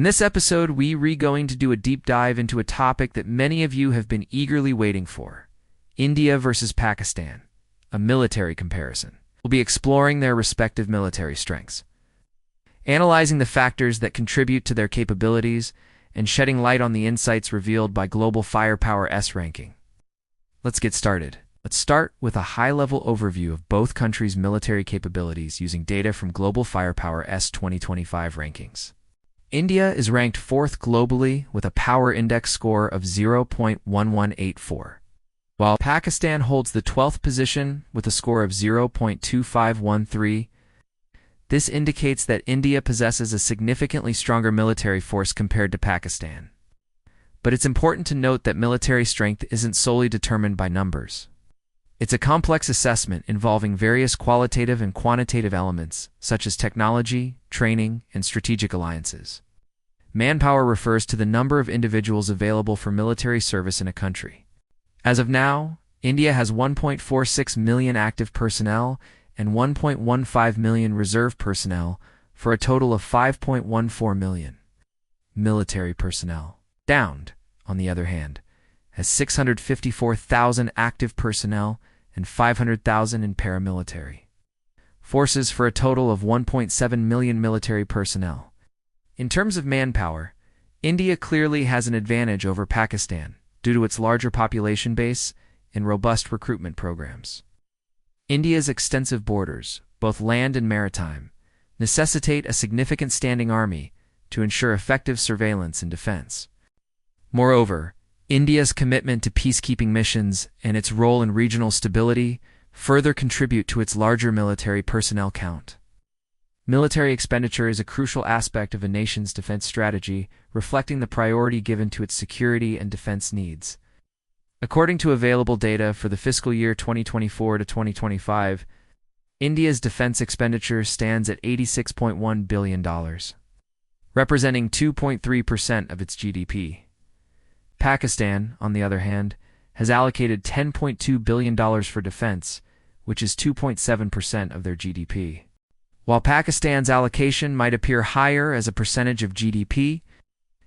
In this episode, we're going to do a deep dive into a topic that many of you have been eagerly waiting for: India versus Pakistan, a military comparison. We'll be exploring their respective military strengths, analyzing the factors that contribute to their capabilities, and shedding light on the insights revealed by Global Firepower S ranking. Let's get started. Let's start with a high-level overview of both countries' military capabilities using data from Global Firepower S 2025 rankings. India is ranked 4th globally with a power index score of 0.1184, while Pakistan holds the 12th position with a score of 0.2513. This indicates that India possesses a significantly stronger military force compared to Pakistan. But it's important to note that military strength isn't solely determined by numbers. It's a complex assessment involving various qualitative and quantitative elements, such as technology, training, and strategic alliances. Manpower refers to the number of individuals available for military service in a country. As of now, India has 1.46 million active personnel and 1.15 million reserve personnel, for a total of 5.14 million. Military personnel. Downed, on the other hand, has 654,000 active personnel and 500,000 in paramilitary forces, for a total of 1.7 million military personnel. In terms of manpower, India clearly has an advantage over Pakistan due to its larger population base and robust recruitment programs. India's extensive borders, both land and maritime, necessitate a significant standing army to ensure effective surveillance and defense. Moreover, India's commitment to peacekeeping missions and its role in regional stability further contribute to its larger military personnel count. Military expenditure is a crucial aspect of a nation's defense strategy, reflecting the priority given to its security and defense needs. According to available data for the fiscal year 2024 to 2025, India's defense expenditure stands at $86.1 billion, representing 2.3% of its GDP. Pakistan, on the other hand, has allocated $10.2 billion for defense, which is 2.7% of their GDP. While Pakistan's allocation might appear higher as a percentage of GDP,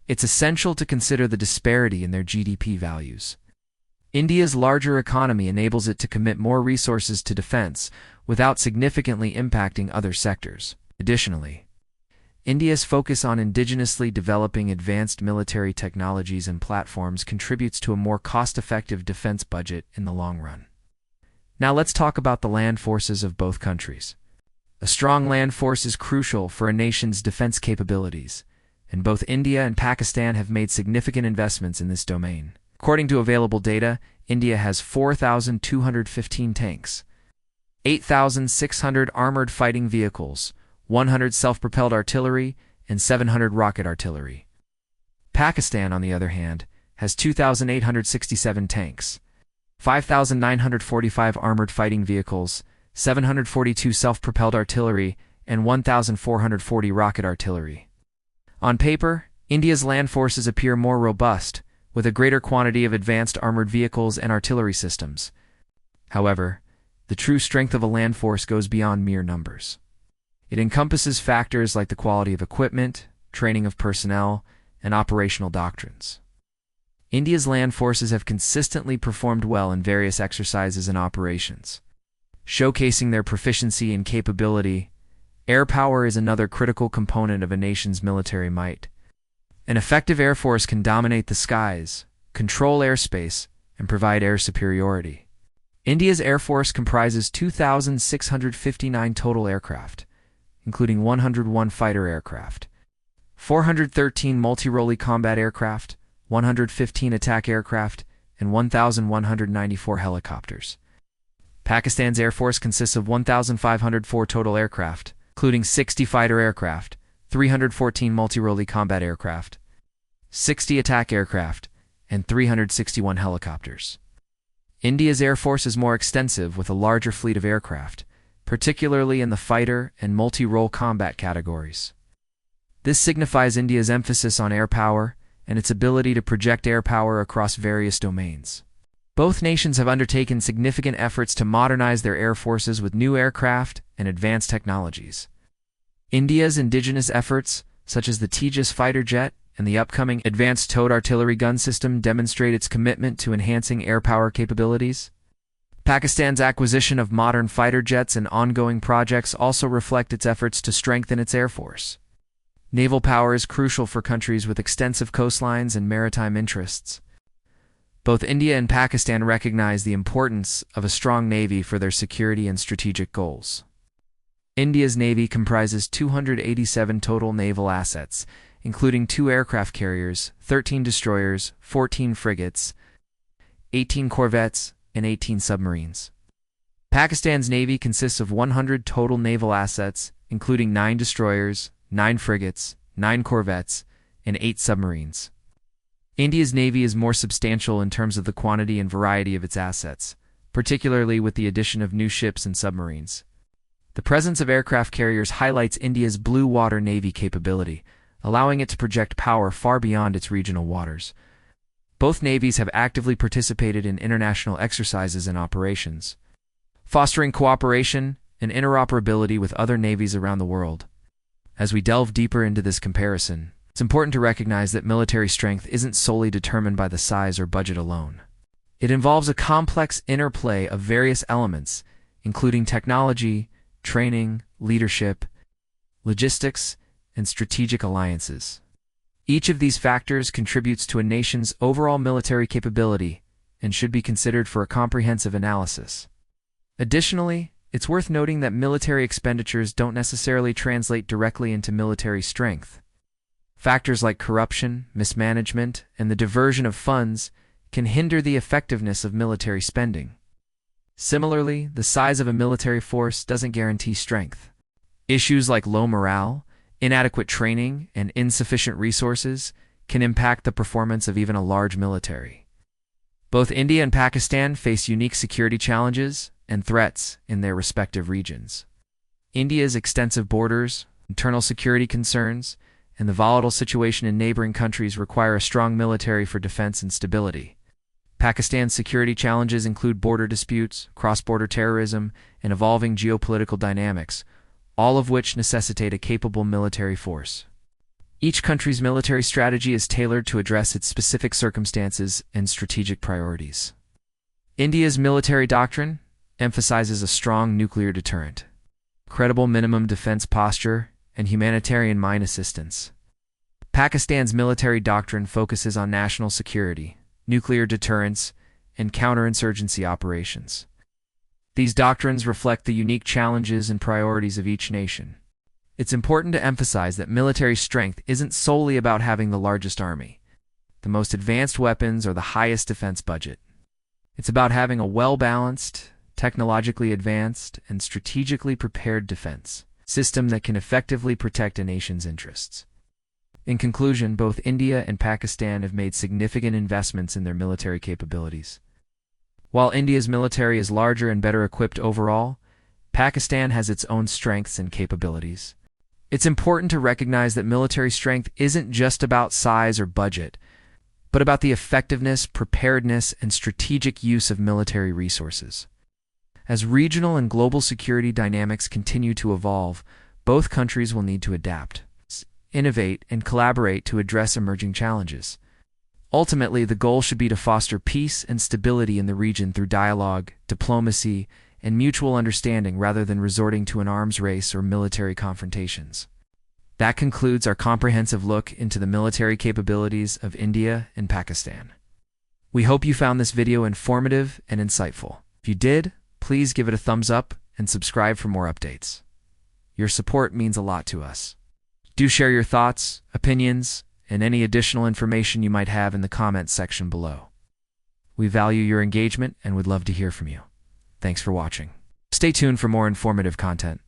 it's essential to consider the disparity in their GDP values. India's larger economy enables it to commit more resources to defense without significantly impacting other sectors. Additionally, India's focus on indigenously developing advanced military technologies and platforms contributes to a more cost-effective defense budget in the long run. Now let's talk about the land forces of both countries. A strong land force is crucial for a nation's defense capabilities, and both India and Pakistan have made significant investments in this domain. According to available data, India has 4,215 tanks, 8,600 armored fighting vehicles, 100 self-propelled artillery, and 700 rocket artillery. Pakistan, on the other hand, has 2,867 tanks, 5,945 armored fighting vehicles, 742 self-propelled artillery, and 1,440 rocket artillery. On paper, India's land forces appear more robust, with a greater quantity of advanced armored vehicles and artillery systems. However, the true strength of a land force goes beyond mere numbers. It encompasses factors like the quality of equipment, training of personnel, and operational doctrines. India's land forces have consistently performed well in various exercises and operations, showcasing their proficiency and capability. Air power is another critical component of a nation's military might. An effective air force can dominate the skies, control airspace, and provide air superiority. India's air force comprises 2,659 total aircraft, including 101 fighter aircraft, 413 multi-role combat aircraft, 115 attack aircraft, and 1,194 helicopters. Pakistan's air force consists of 1,504 total aircraft, including 60 fighter aircraft, 314 multi-role combat aircraft, 60 attack aircraft, and 361 helicopters. India's air force is more extensive with a larger fleet of aircraft, particularly in the fighter and multi-role combat categories. This signifies India's emphasis on air power and its ability to project air power across various domains. Both nations have undertaken significant efforts to modernize their air forces with new aircraft and advanced technologies. India's indigenous efforts, such as the Tejas fighter jet and the upcoming Advanced Towed Artillery Gun System, demonstrate its commitment to enhancing air power capabilities. Pakistan's acquisition of modern fighter jets and ongoing projects also reflect its efforts to strengthen its air force. Naval power is crucial for countries with extensive coastlines and maritime interests. Both India and Pakistan recognize the importance of a strong navy for their security and strategic goals. India's navy comprises 287 total naval assets, including 2 aircraft carriers, 13 destroyers, 14 frigates, 18 corvettes, and 18 submarines. Pakistan's navy consists of 100 total naval assets, including 9 destroyers, 9 frigates, 9 corvettes, and 8 submarines. India's navy is more substantial in terms of the quantity and variety of its assets, particularly with the addition of new ships and submarines. The presence of aircraft carriers highlights India's blue water navy capability, allowing it to project power far beyond its regional waters. Both navies have actively participated in international exercises and operations, fostering cooperation and interoperability with other navies around the world. As we delve deeper into this comparison, it's important to recognize that military strength isn't solely determined by the size or budget alone. It involves a complex interplay of various elements, including technology, training, leadership, logistics, and strategic alliances. Each of these factors contributes to a nation's overall military capability and should be considered for a comprehensive analysis. Additionally, it's worth noting that military expenditures don't necessarily translate directly into military strength. Factors like corruption, mismanagement, and the diversion of funds can hinder the effectiveness of military spending. Similarly, the size of a military force doesn't guarantee strength. Issues like low morale, inadequate training, and insufficient resources can impact the performance of even a large military. Both India and Pakistan face unique security challenges and threats in their respective regions. India's extensive borders, internal security concerns, and the volatile situation in neighboring countries require a strong military for defense and stability. Pakistan's security challenges include border disputes, cross-border terrorism, and evolving geopolitical dynamics, all of which necessitate a capable military force. Each country's military strategy is tailored to address its specific circumstances and strategic priorities. India's military doctrine emphasizes a strong nuclear deterrent, credible minimum defense posture, and humanitarian mine assistance. Pakistan's military doctrine focuses on national security, nuclear deterrence, and counterinsurgency operations. These doctrines reflect the unique challenges and priorities of each nation. It's important to emphasize that military strength isn't solely about having the largest army, the most advanced weapons, or the highest defense budget. It's about having a well-balanced, technologically advanced, and strategically prepared defense system that can effectively protect a nation's interests. In conclusion, both India and Pakistan have made significant investments in their military capabilities. While India's military is larger and better equipped overall, Pakistan has its own strengths and capabilities. It's important to recognize that military strength isn't just about size or budget, but about the effectiveness, preparedness, and strategic use of military resources. As regional and global security dynamics continue to evolve, both countries will need to adapt, innovate, and collaborate to address emerging challenges. Ultimately, the goal should be to foster peace and stability in the region through dialogue, diplomacy, and mutual understanding rather than resorting to an arms race or military confrontations. That concludes our comprehensive look into the military capabilities of India and Pakistan. We hope you found this video informative and insightful. If you did, please give it a thumbs up and subscribe for more updates. Your support means a lot to us. Do share your thoughts, opinions, and any additional information you might have in the comments section below. We value your engagement and would love to hear from you. Thanks for watching. Stay tuned for more informative content.